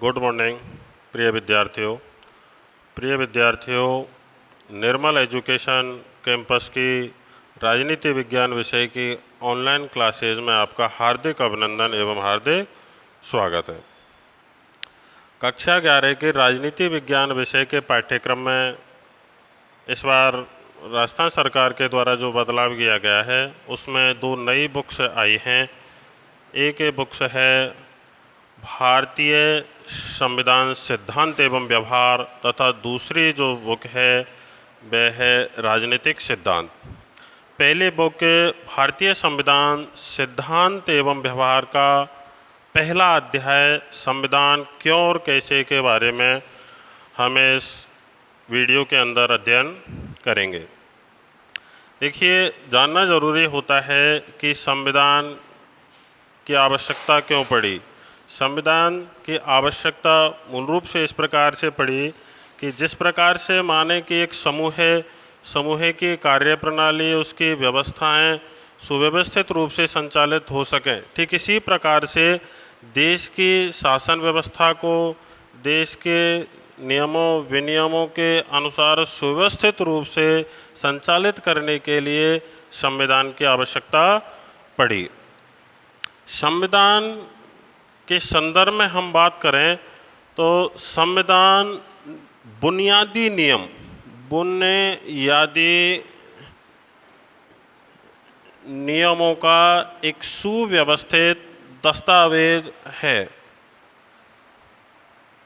Good morning प्रिय विद्यार्थियों, निर्मल education campus की राजनीति विज्ञान विषय की ऑनलाइन क्लासेज में आपका हार्दिक अभिनंदन एवं हार्दिक स्वागत है। कक्षा 11 के राजनीति विज्ञान विषय के पाठ्यक्रम में इस बार राजस्थान सरकार के द्वारा जो बदलाव किया गया है उसमें 2 नई बुक्स आई हैं। एक बुक्स है भारतीय संविधान सिद्धांत एवं व्यवहार तथा दूसरी जो बुक है वह है राजनीतिक सिद्धांत। पहले बुक भारतीय संविधान सिद्धांत एवं व्यवहार का पहला अध्याय संविधान क्यों और कैसे के बारे में हम इस वीडियो के अंदर अध्ययन करेंगे। देखिए, जानना ज़रूरी होता है कि संविधान की आवश्यकता क्यों पड़ी। संविधान की आवश्यकता मूल रूप से इस प्रकार से पड़ी कि जिस प्रकार से माने कि एक समूह की कार्यप्रणाली, उसकी व्यवस्थाएं सुव्यवस्थित रूप से संचालित हो सकें, ठीक इसी प्रकार से देश की शासन व्यवस्था को देश के नियमों विनियमों के अनुसार सुव्यवस्थित रूप से संचालित करने के लिए संविधान की आवश्यकता पड़ी। संविधान के संदर्भ में हम बात करें तो संविधान बुनियादी नियमों का एक सुव्यवस्थित दस्तावेज है।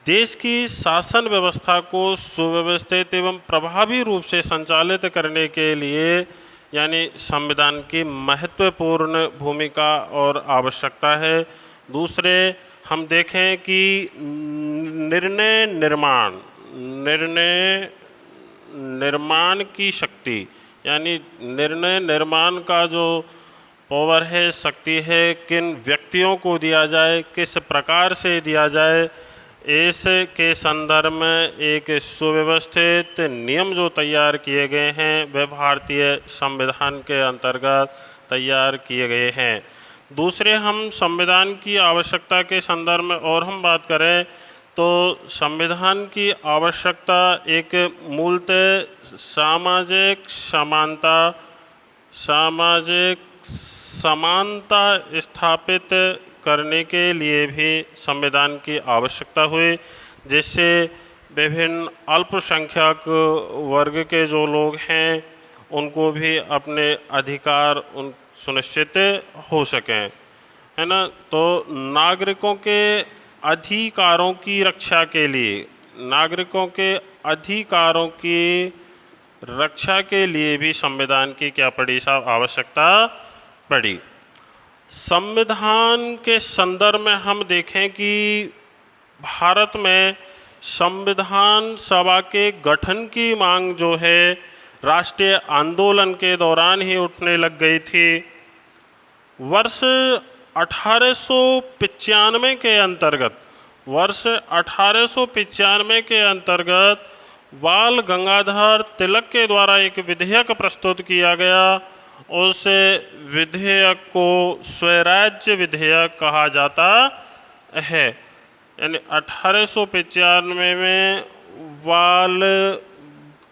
देश की शासन व्यवस्था को सुव्यवस्थित एवं प्रभावी रूप से संचालित करने के लिए यानी संविधान की महत्वपूर्ण भूमिका और आवश्यकता है। दूसरे हम देखें कि निर्णय निर्माण की शक्ति यानी निर्णय निर्माण का जो पावर है, शक्ति है, किन व्यक्तियों को दिया जाए, किस प्रकार से दिया जाए, इसके संदर्भ में एक सुव्यवस्थित नियम जो तैयार किए गए हैं वह भारतीय संविधान के अंतर्गत तैयार किए गए हैं। दूसरे हम संविधान की आवश्यकता के संदर्भ में और हम बात करें तो संविधान की आवश्यकता एक मूलतः सामाजिक समानता स्थापित करने के लिए भी संविधान की आवश्यकता हुई, जिससे विभिन्न अल्पसंख्यक वर्ग के जो लोग हैं उनको भी अपने अधिकार सुनिश्चित हो सकें, है ना। तो नागरिकों के अधिकारों की रक्षा के भी संविधान की क्या पड़ी साहब, आवश्यकता पड़ी। संविधान के संदर्भ में हम देखें कि भारत में संविधान सभा के गठन की मांग जो है राष्ट्रीय आंदोलन के दौरान ही उठने लग गई थी। वर्ष 1895 के अंतर्गत बाल गंगाधर तिलक के द्वारा एक विधेयक प्रस्तुत किया गया। उस विधेयक को स्वराज्य विधेयक कहा जाता है। यानी 1895 में बाल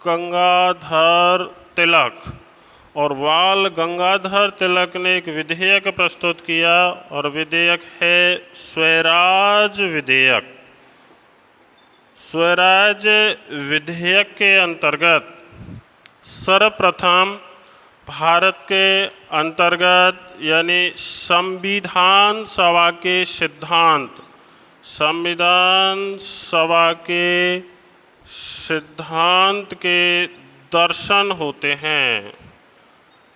गंगाधर तिलक ने एक विधेयक प्रस्तुत किया और विधेयक है स्वराज्य विधेयक। स्वराज्य विधेयक के अंतर्गत सर्वप्रथम भारत के अंतर्गत यानी संविधान सभा के सिद्धांत के दर्शन होते हैं।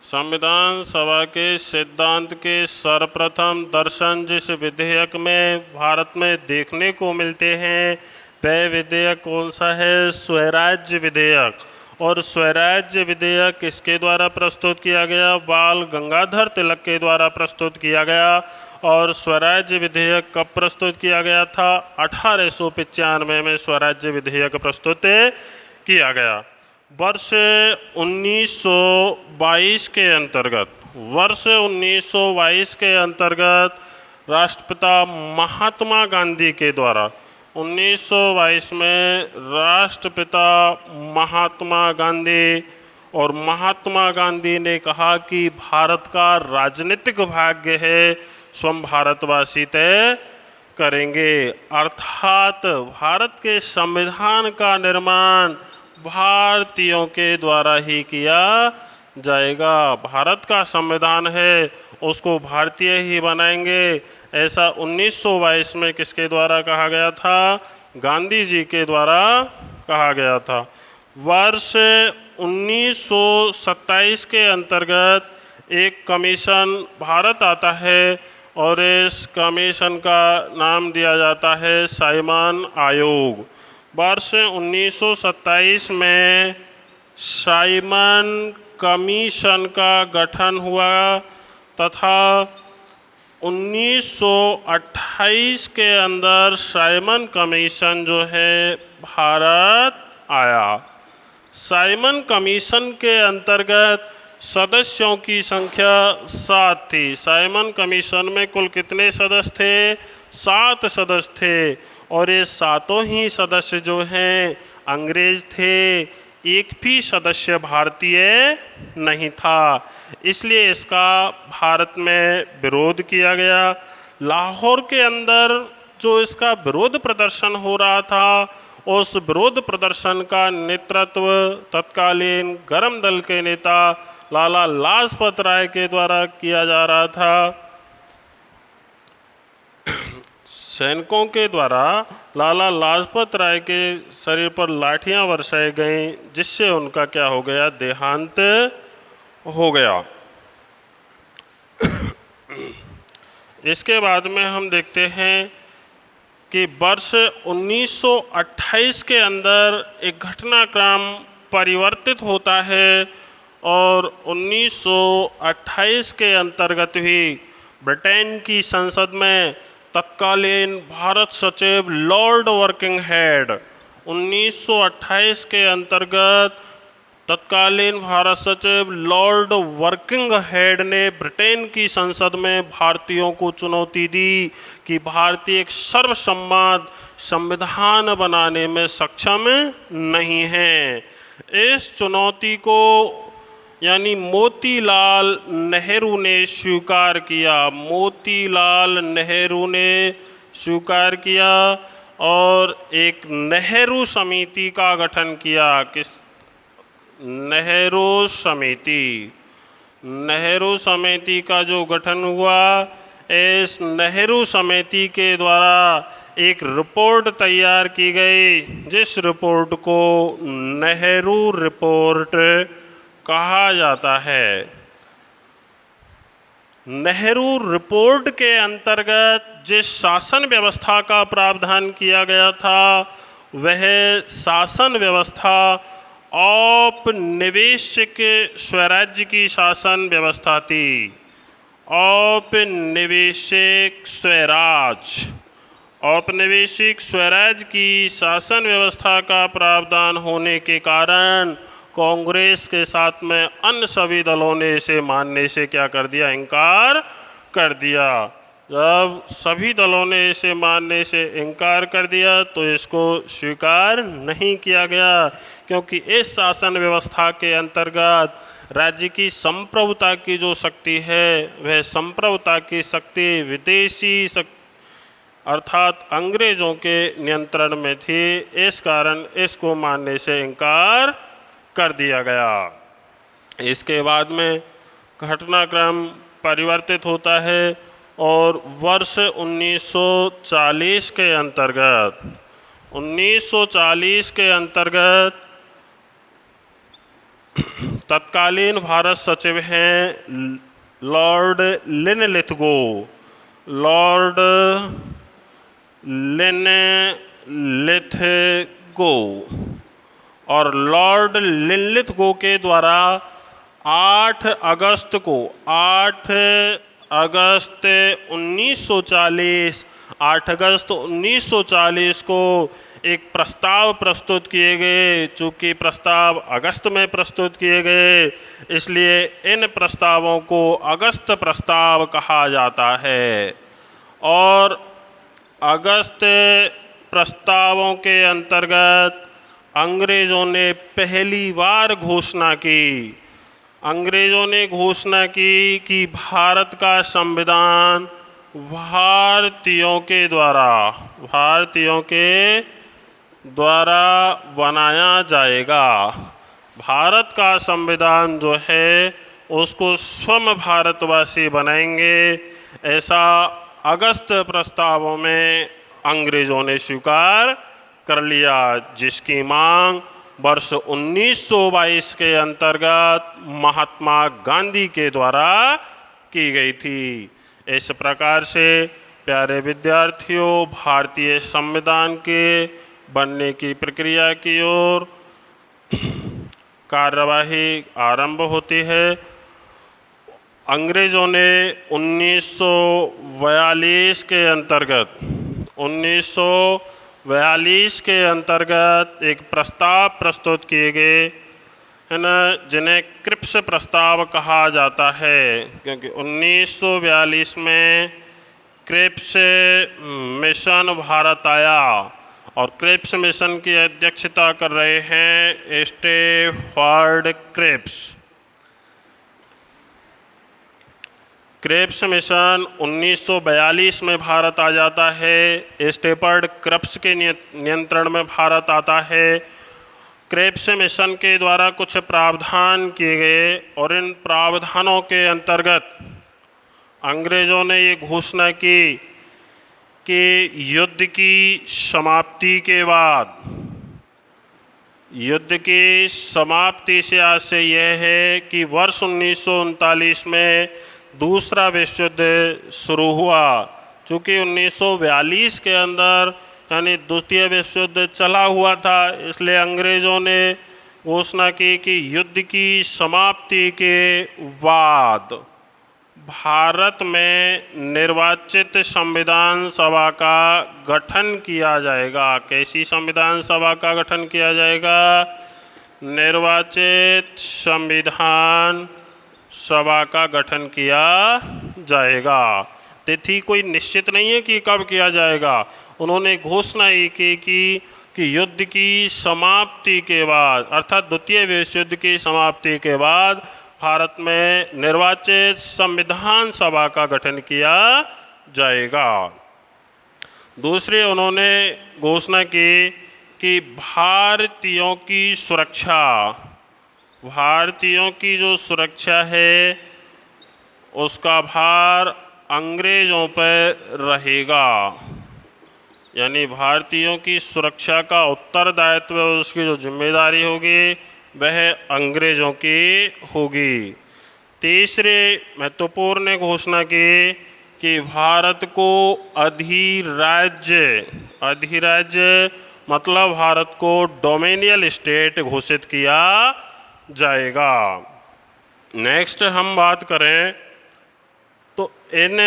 संविधान सभा के सिद्धांत के सर्वप्रथम दर्शन जिस विधेयक में भारत में देखने को मिलते हैं वह विधेयक कौन सा है, स्वराज्य विधेयक। और स्वराज्य विधेयक किसके द्वारा प्रस्तुत किया गया, बाल गंगाधर तिलक के द्वारा प्रस्तुत किया गया। और स्वराज्य विधेयक कब प्रस्तुत किया गया था, 1895 में स्वराज्य विधेयक प्रस्तुत किया गया। वर्ष 1922 के अंतर्गत राष्ट्रपिता महात्मा गांधी के द्वारा 1922 में राष्ट्रपिता महात्मा गांधी और महात्मा गांधी ने कहा कि भारत का राजनीतिक भाग्य है स्वयं भारतवासी तय करेंगे, अर्थात भारत के संविधान का निर्माण भारतीयों के द्वारा ही किया जाएगा। भारत का संविधान है उसको भारतीय ही बनाएंगे, ऐसा 1922 में किसके द्वारा कहा गया था? गांधी जी के द्वारा कहा गया था। वर्ष 1927 के अंतर्गत एक कमीशन भारत आता है और इस कमीशन का नाम दिया जाता है साइमन आयोग। वर्ष 1927 में साइमन कमीशन का गठन हुआ तथा 1928 के अंदर साइमन कमीशन जो है भारत आया। साइमन कमीशन के अंतर्गत सदस्यों की संख्या 7 थी। साइमन कमीशन में कुल कितने सदस्य थे? 7 सदस्य थे और ये सातों ही सदस्य जो हैं अंग्रेज थे, एक भी सदस्य भारतीय नहीं था, इसलिए इसका भारत में विरोध किया गया। लाहौर के अंदर जो इसका विरोध प्रदर्शन हो रहा था, उस विरोध प्रदर्शन का नेतृत्व तत्कालीन गरम दल के नेता लाला लाजपत राय के द्वारा किया जा रहा था। सैनिकों के द्वारा लाला लाजपत राय के शरीर पर लाठियां बरसाई गईं, जिससे उनका क्या हो गया? देहांत हो गया। इसके बाद में हम देखते हैं कि वर्ष 1928 के अंदर एक घटनाक्रम परिवर्तित होता है और 1928 के अंतर्गत ही ब्रिटेन की संसद में तत्कालीन भारत सचिव लॉर्ड वर्किंग हेड 1928 के अंतर्गत तत्कालीन भारत सचिव लॉर्ड वर्किंग हेड ने ब्रिटेन की संसद में भारतीयों को चुनौती दी कि भारतीय एक सर्वसम्मत संविधान बनाने में सक्षम नहीं हैं। इस चुनौती को यानी मोतीलाल नेहरू ने स्वीकार किया। मोतीलाल नेहरू ने स्वीकार किया और एक नेहरू समिति का गठन किया। किस? नेहरू समिति। नेहरू समिति का जो गठन हुआ, इस नेहरू समिति के द्वारा एक रिपोर्ट तैयार की गई, जिस रिपोर्ट को नेहरू रिपोर्ट कहा जाता है। नेहरू रिपोर्ट के अंतर्गत जिस शासन व्यवस्था का प्रावधान किया गया था, वह शासन व्यवस्था औपनिवेशिक स्वराज्य की शासन व्यवस्था थी। औपनिवेशिक स्वराज्य, औपनिवेशिक स्वराज्य की शासन व्यवस्था का प्रावधान होने के कारण कांग्रेस के साथ में अन्य सभी दलों ने इसे मानने से क्या कर दिया? इनकार कर दिया। जब सभी दलों ने इसे मानने से इनकार कर दिया तो इसको स्वीकार नहीं किया गया, क्योंकि इस शासन व्यवस्था के अंतर्गत राज्य की संप्रभुता की जो शक्ति है, वह संप्रभुता की शक्ति विदेशी शक्ति अर्थात अंग्रेजों के नियंत्रण में थी। इस कारण इसको मानने से इनकार कर दिया गया। इसके बाद में घटनाक्रम परिवर्तित होता है और वर्ष 1940 के अंतर्गत 1940 के अंतर्गत तत्कालीन भारत सचिव हैं लॉर्ड लिनलिथगो। लॉर्ड लिनलिथगो और लॉर्ड लिनलिथगो के द्वारा 8 अगस्त 1940 को एक प्रस्ताव प्रस्तुत किए गए। चूँकि प्रस्ताव अगस्त में प्रस्तुत किए गए, इसलिए इन प्रस्तावों को अगस्त प्रस्ताव कहा जाता है। और अगस्त प्रस्तावों के अंतर्गत अंग्रेजों ने पहली बार घोषणा की। अंग्रेजों ने घोषणा की कि भारत का संविधान भारतीयों के द्वारा बनाया जाएगा। भारत का संविधान जो है उसको स्वयं भारतवासी बनाएंगे, ऐसा अगस्त प्रस्तावों में अंग्रेजों ने स्वीकार कर लिया, जिसकी मांग वर्ष 1922 के अंतर्गत महात्मा गांधी के द्वारा की गई थी। इस प्रकार से प्यारे विद्यार्थियों, भारतीय संविधान के बनने की प्रक्रिया की ओर कार्यवाही आरंभ होती है। अंग्रेजों ने 1942 के अंतर्गत एक प्रस्ताव प्रस्तुत किए गए, है ना, जिन्हें क्रिप्स प्रस्ताव कहा जाता है, क्योंकि 1942 में क्रिप्स मिशन भारत आया और क्रिप्स मिशन की अध्यक्षता कर रहे हैं स्टैफर्ड क्रिप्स। क्रिप्स मिशन 1942 में भारत आ जाता है, स्टैफर्ड क्रिप्स के नियंत्रण में भारत आता है। क्रिप्स मिशन के द्वारा कुछ प्रावधान किए गए और इन प्रावधानों के अंतर्गत अंग्रेजों ने ये घोषणा की कि युद्ध की समाप्ति से आशय यह है कि वर्ष 1939 में दूसरा विश्व युद्ध शुरू हुआ। चूँकि 1942 के अंदर यानी द्वितीय विश्व युद्ध चला हुआ था, इसलिए अंग्रेज़ों ने घोषणा की कि युद्ध की समाप्ति के बाद भारत में निर्वाचित संविधान सभा का गठन किया जाएगा। कैसी संविधान सभा का गठन किया जाएगा? निर्वाचित संविधान सभा का गठन किया जाएगा। तिथि कोई निश्चित नहीं है कि कब किया जाएगा। उन्होंने घोषणा ये की कि युद्ध की समाप्ति के बाद, अर्थात द्वितीय विश्व युद्ध की समाप्ति के बाद भारत में निर्वाचित संविधान सभा का गठन किया जाएगा। दूसरी उन्होंने घोषणा की कि भारतीयों की जो सुरक्षा है उसका भार अंग्रेज़ों पर रहेगा, यानी भारतीयों की सुरक्षा का उत्तरदायित्व, उसकी जो जिम्मेदारी होगी वह अंग्रेज़ों की होगी। तीसरे महत्वपूर्ण घोषणा की कि भारत को अधिराज्य मतलब भारत को डोमिनियल स्टेट घोषित किया जाएगा। नेक्स्ट हम बात करें तो इन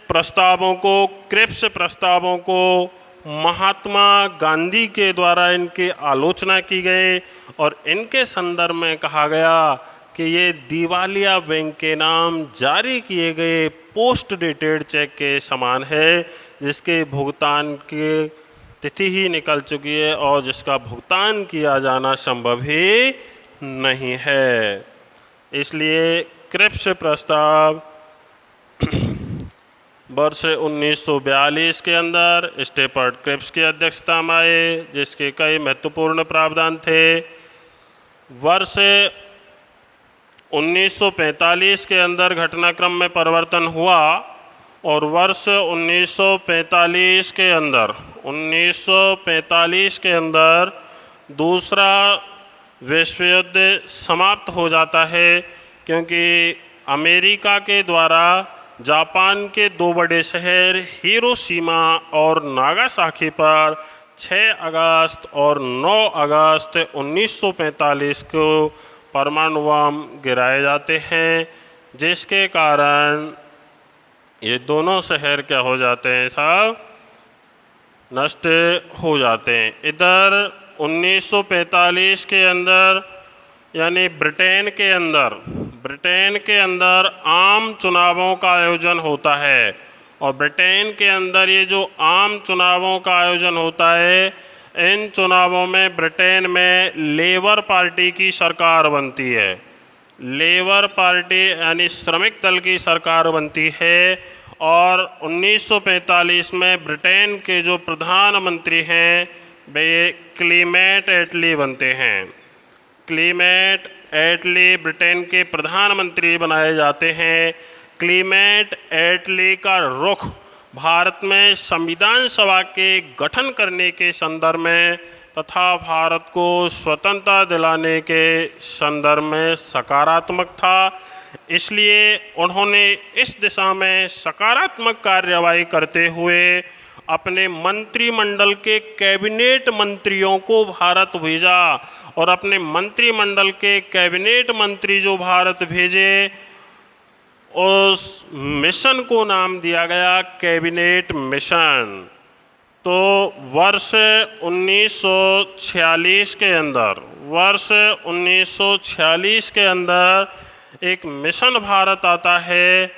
प्रस्तावों को, क्रिप्स प्रस्तावों को महात्मा गांधी के द्वारा इनकी आलोचना की गई और इनके संदर्भ में कहा गया कि ये दिवालिया बैंक के नाम जारी किए गए पोस्ट डेटेड चेक के समान है, जिसके भुगतान की तिथि ही निकल चुकी है और जिसका भुगतान किया जाना संभव ही नहीं है। इसलिए क्रिप्स प्रस्ताव वर्ष 1942 के अंदर स्टैफर्ड क्रिप्स की अध्यक्षता में आए, जिसके कई महत्वपूर्ण प्रावधान थे। वर्ष 1945 के अंदर घटनाक्रम में परिवर्तन हुआ और वर्ष 1945 के अंदर दूसरा विश्व युद्ध समाप्त हो जाता है, क्योंकि अमेरिका के द्वारा जापान के दो बड़े शहर हिरोशिमा और नागासाकी पर 6 अगस्त और 9 अगस्त 1945 को परमाणु बम गिराए जाते हैं, जिसके कारण ये दोनों शहर क्या हो जाते हैं साहब? नष्ट हो जाते हैं। इधर 1945 के अंदर यानी ब्रिटेन के अंदर आम चुनावों का आयोजन होता है और ब्रिटेन के अंदर ये जो आम चुनावों का आयोजन होता है, इन चुनावों में ब्रिटेन में लेबर पार्टी की सरकार बनती है। लेबर पार्टी यानी श्रमिक दल की सरकार बनती है। और 1945 में ब्रिटेन के जो प्रधानमंत्री हैं वे क्लीमेट एटली बनते हैं। क्लीमेट एटली ब्रिटेन के प्रधानमंत्री बनाए जाते हैं। क्लीमेट एटली का रुख भारत में संविधान सभा के गठन करने के संदर्भ में तथा भारत को स्वतंत्रता दिलाने के संदर्भ में सकारात्मक था। इसलिए उन्होंने इस दिशा में सकारात्मक कार्यवाही करते हुए अपने मंत्रिमंडल के कैबिनेट मंत्रियों को भारत भेजा और अपने मंत्रिमंडल के कैबिनेट मंत्री जो भारत भेजे, उस मिशन को नाम दिया गया कैबिनेट मिशन। तो वर्ष 1946 के अंदर एक मिशन भारत आता है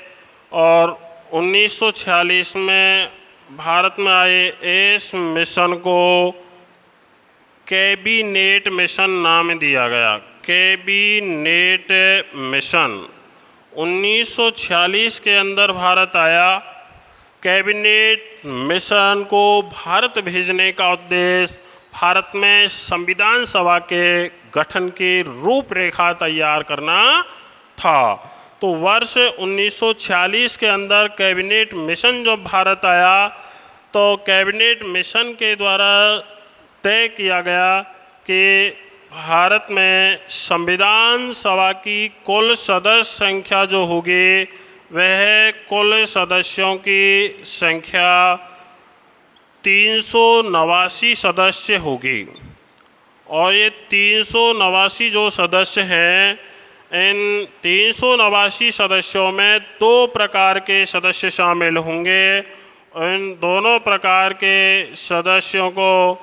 और 1946 में भारत में आए इस मिशन को कैबिनेट मिशन नाम दिया गया। कैबिनेट मिशन 1946 के अंदर भारत आया। कैबिनेट मिशन को भारत भेजने का उद्देश्य भारत में संविधान सभा के गठन की रूपरेखा तैयार करना था। तो वर्ष 1946 के अंदर कैबिनेट मिशन जब भारत आया तो कैबिनेट मिशन के द्वारा तय किया गया कि भारत में संविधान सभा की कुल सदस्य संख्या जो होगी वह कुल सदस्यों की संख्या 389 सदस्य होगी। और ये 389 जो सदस्य हैं, इन 389 सदस्यों में 2 प्रकार के सदस्य शामिल होंगे। इन दोनों प्रकार के सदस्यों को,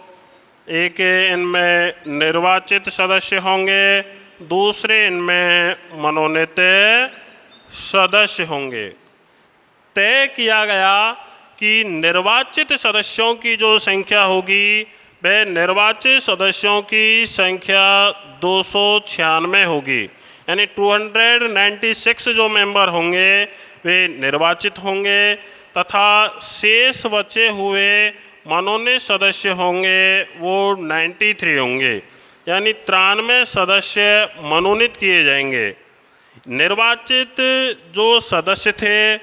एक इनमें निर्वाचित सदस्य होंगे, दूसरे इनमें मनोनीत सदस्य होंगे। तय किया गया कि निर्वाचित सदस्यों की जो संख्या होगी वह निर्वाचित सदस्यों की संख्या 296 होगी, यानी 296 जो मेंबर होंगे वे निर्वाचित होंगे तथा शेष बचे हुए मनोनीत सदस्य होंगे वो 93 होंगे, यानी 93 सदस्य मनोनीत किए जाएंगे। निर्वाचित जो सदस्य थे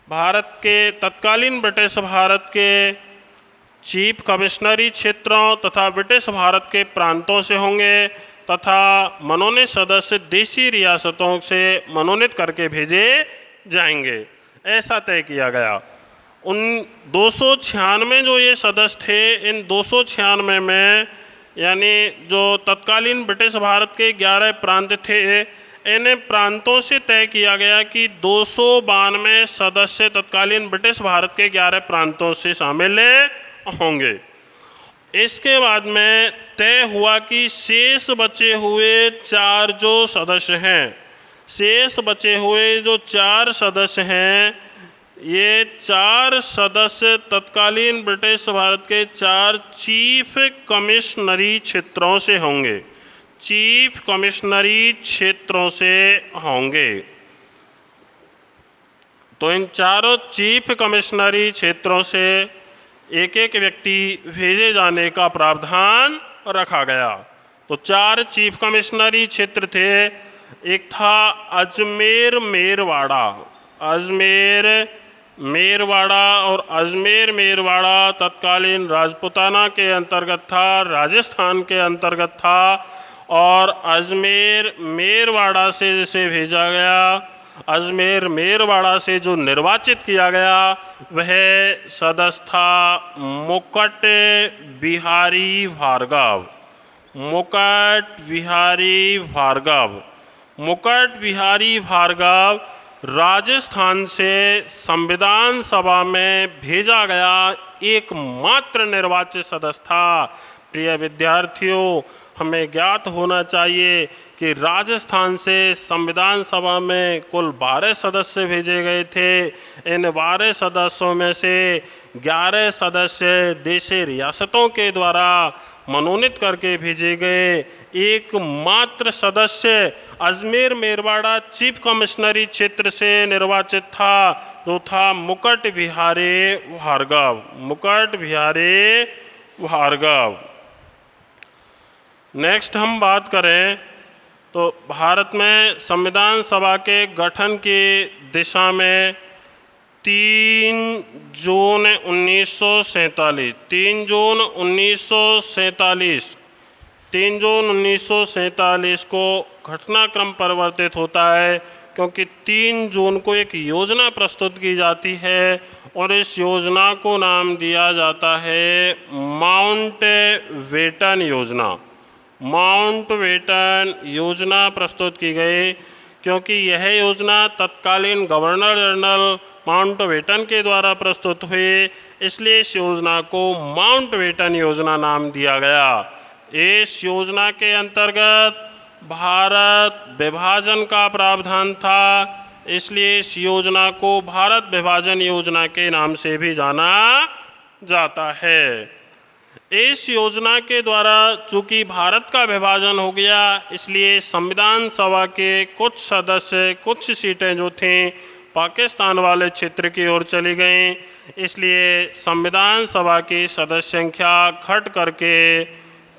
भारत के तत्कालीन ब्रिटिश भारत के चीफ कमिश्नरी क्षेत्रों तथा ब्रिटिश भारत के प्रांतों से होंगे तथा मनोनीत सदस्य देशी रियासतों से मनोनीत करके भेजे जाएंगे, ऐसा तय किया गया। उन 296 जो ये सदस्य थे, इन 296 में यानी जो तत्कालीन ब्रिटिश भारत के 11 प्रांत थे, इन प्रांतों से तय किया गया कि 292 सदस्य तत्कालीन ब्रिटिश भारत के 11 प्रांतों से शामिल होंगे। इसके बाद में तय हुआ कि शेष बचे हुए 4 जो सदस्य हैं, शेष बचे हुए जो 4 सदस्य हैं, ये 4 सदस्य तत्कालीन ब्रिटिश भारत के 4 चीफ कमिश्नरी क्षेत्रों से होंगे, चीफ कमिश्नरी क्षेत्रों से होंगे। तो इन चारों चीफ कमिश्नरी क्षेत्रों से एक एक व्यक्ति भेजे जाने का प्रावधान रखा गया। तो 4 चीफ कमिश्नरी क्षेत्र थे। एक था अजमेर मेरवाड़ा, अजमेर मेरवाड़ा, और अजमेर मेरवाड़ा तत्कालीन राजपूताना के अंतर्गत था, राजस्थान के अंतर्गत था। और अजमेर मेरवाड़ा से जिसे भेजा गया, अजमेर मेरवाड़ा से जो निर्वाचित किया गया वह सदस्य था मुकट बिहारी भार्गव, मुकट बिहारी भार्गव। मुकट बिहारी भार्गव राजस्थान से संविधान सभा में भेजा गया एकमात्र निर्वाचित सदस्य था। प्रिय विद्यार्थियों, हमें ज्ञात होना चाहिए कि राजस्थान से संविधान सभा में कुल 12 सदस्य भेजे गए थे। इन 12 सदस्यों में से 11 सदस्य देशी रियासतों के द्वारा मनोनीत करके भेजे गए। एकमात्र सदस्य अजमेर मेरवाड़ा चीफ कमिश्नरी क्षेत्र से निर्वाचित था, जो था मुकुट बिहारी भार्गव। मुकुट बिहारी भार्गव। नेक्स्ट हम बात करें तो भारत में संविधान सभा के गठन की दिशा में 3 जून 1947 को घटनाक्रम परिवर्तित होता है, क्योंकि 3 जून को एक योजना प्रस्तुत की जाती है और इस योजना को नाम दिया जाता है माउंटबेटन योजना। माउंटबेटन योजना प्रस्तुत की गई क्योंकि यह योजना तत्कालीन गवर्नर जनरल माउंटबेटन के द्वारा प्रस्तुत हुई, इसलिए इस योजना को माउंटबेटन योजना नाम दिया गया। इस योजना के अंतर्गत भारत विभाजन का प्रावधान था, इसलिए इस योजना को भारत विभाजन योजना के नाम से भी जाना जाता है। इस योजना के द्वारा चूंकि भारत का विभाजन हो गया, इसलिए संविधान सभा के कुछ सदस्य, कुछ सीटें जो थीं पाकिस्तान वाले क्षेत्र की ओर चली गईं, इसलिए संविधान सभा की सदस्य संख्या घट करके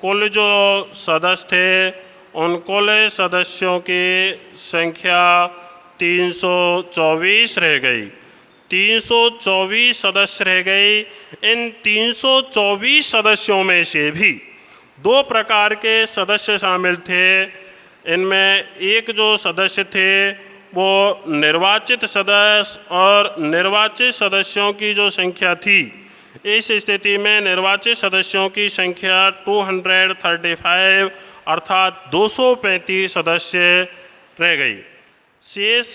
कुल जो सदस्य थे उन कुल सदस्यों की संख्या 324 रह गई। 324 सदस्य रह गई। इन 324 सदस्यों में से भी 2 प्रकार के सदस्य शामिल थे। इनमें एक जो सदस्य थे वो निर्वाचित सदस्य, और निर्वाचित सदस्यों की जो संख्या थी, इस स्थिति में निर्वाचित सदस्यों की संख्या 235 अर्थात 235 सदस्य रह गई। शेष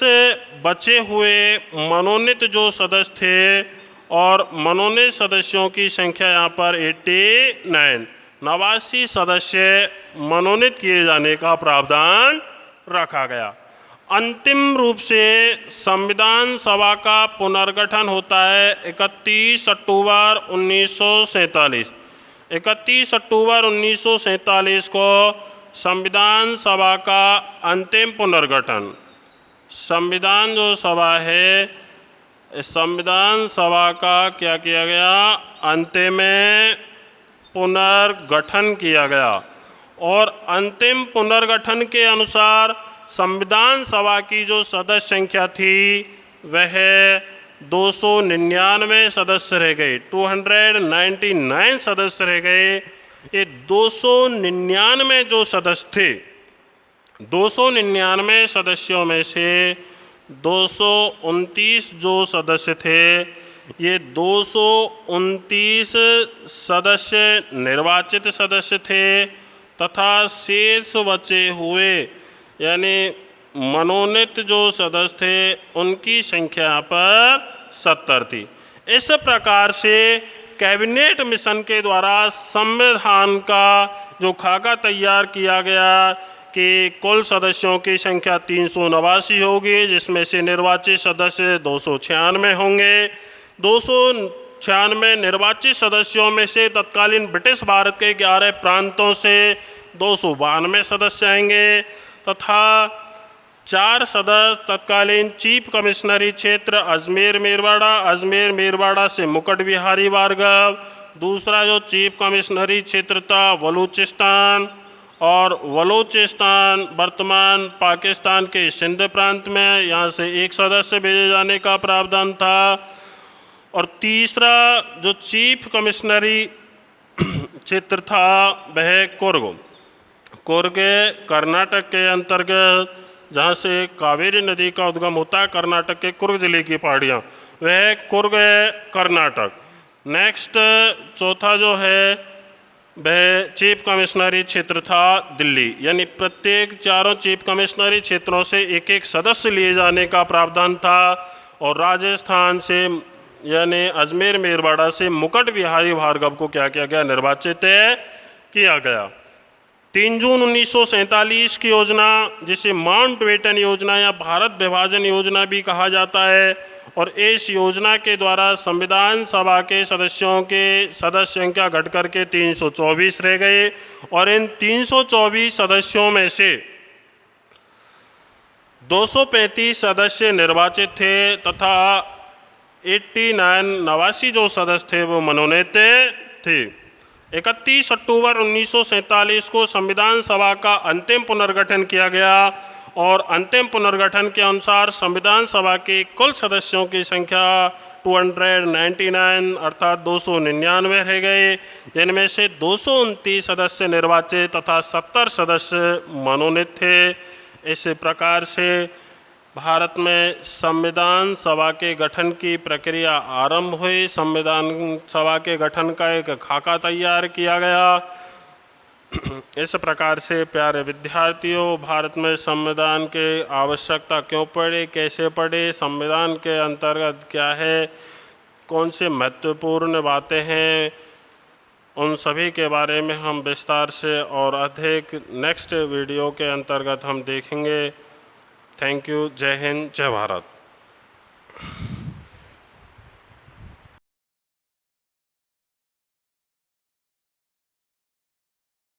बचे हुए मनोनीत जो सदस्य थे, और मनोनीत सदस्यों की संख्या यहाँ पर 89 सदस्य मनोनीत किए जाने का प्रावधान रखा गया। अंतिम रूप से संविधान सभा का पुनर्गठन होता है 31 अक्टूबर 1947। 31 अक्टूबर 1947 को संविधान सभा का अंतिम पुनर्गठन। संविधान जो सभा है, संविधान सभा का क्या किया गया, अंतिम में पुनर्गठन किया गया। और अंतिम पुनर्गठन के अनुसार संविधान सभा की जो सदस्य संख्या थी वह 299 सदस्य रह गए। 299 सदस्य रह गए। ये 299 जो सदस्य थे, 299 सदस्यों में से 229 जो सदस्य थे, ये 229 सदस्य निर्वाचित सदस्य थे तथा शेष बचे हुए यानी मनोनीत जो सदस्य थे उनकी संख्या यहाँ पर 70 थी। इस प्रकार से कैबिनेट मिशन के द्वारा संविधान का जो खाका तैयार किया गया कि कुल सदस्यों की संख्या 389 होगी, जिसमें से निर्वाचित सदस्य 296 होंगे। 296 निर्वाचित सदस्यों में से तत्कालीन ब्रिटिश भारत के 11 प्रांतों से 292 सदस्य आएंगे तथा 4 सदस्य तत्कालीन चीफ कमिश्नरी क्षेत्र अजमेर मेरवाड़ा से मुकुट बिहारी भार्गव। दूसरा जो चीफ कमिश्नरी क्षेत्र था बलूचिस्तान, और बलूचिस्तान वर्तमान पाकिस्तान के सिंध प्रांत में, यहाँ से 1 सदस्य भेजे जाने का प्रावधान था। और तीसरा जो चीफ कमिश्नरी क्षेत्र था वह कुर्ग कर्नाटक के अंतर्गत, जहाँ से कावेरी नदी का उद्गम होता है, कर्नाटक के कुर्ग जिले की पहाड़ियाँ, वह कुर्ग कर्नाटक। नेक्स्ट चौथा जो है वह चीफ कमिश्नरी क्षेत्र था दिल्ली, यानी प्रत्येक 4 चीफ कमिश्नरी क्षेत्रों से 1-1 सदस्य लिए जाने का प्रावधान था। और राजस्थान से यानी अजमेर मेरवाड़ा से मुकुट बिहारी भार्गव को क्या किया गया, निर्वाचित किया गया। 3 जून 1947 की योजना, जिसे माउंटबेटन योजना या भारत विभाजन योजना भी कहा जाता है, और इस योजना के द्वारा संविधान सभा के सदस्यों के सदस्य संख्या घटकर के 324 रह गए, और इन 324 सदस्यों में से 235 सदस्य निर्वाचित थे तथा 89 जो सदस्य थे वो मनोनीत थे। 31 अक्टूबर 1947 को संविधान सभा का अंतिम पुनर्गठन किया गया, और अंतिम पुनर्गठन के अनुसार संविधान सभा के कुल सदस्यों की संख्या 299 अर्थात 299 रह गए, जिनमें से 229 सदस्य निर्वाचित तथा 70 सदस्य मनोनीत थे। इस प्रकार से भारत में संविधान सभा के गठन की प्रक्रिया आरंभ हुई। संविधान सभा के गठन का एक खाका तैयार किया गया। इस प्रकार से प्यारे विद्यार्थियों, भारत में संविधान की आवश्यकता क्यों पड़े, कैसे पड़े, संविधान के अंतर्गत क्या है, कौन से महत्वपूर्ण बातें हैं, उन सभी के बारे में हम विस्तार से और अधिक नेक्स्ट वीडियो के अंतर्गत हम देखेंगे। Thank you. जय हिंद, जय भारत।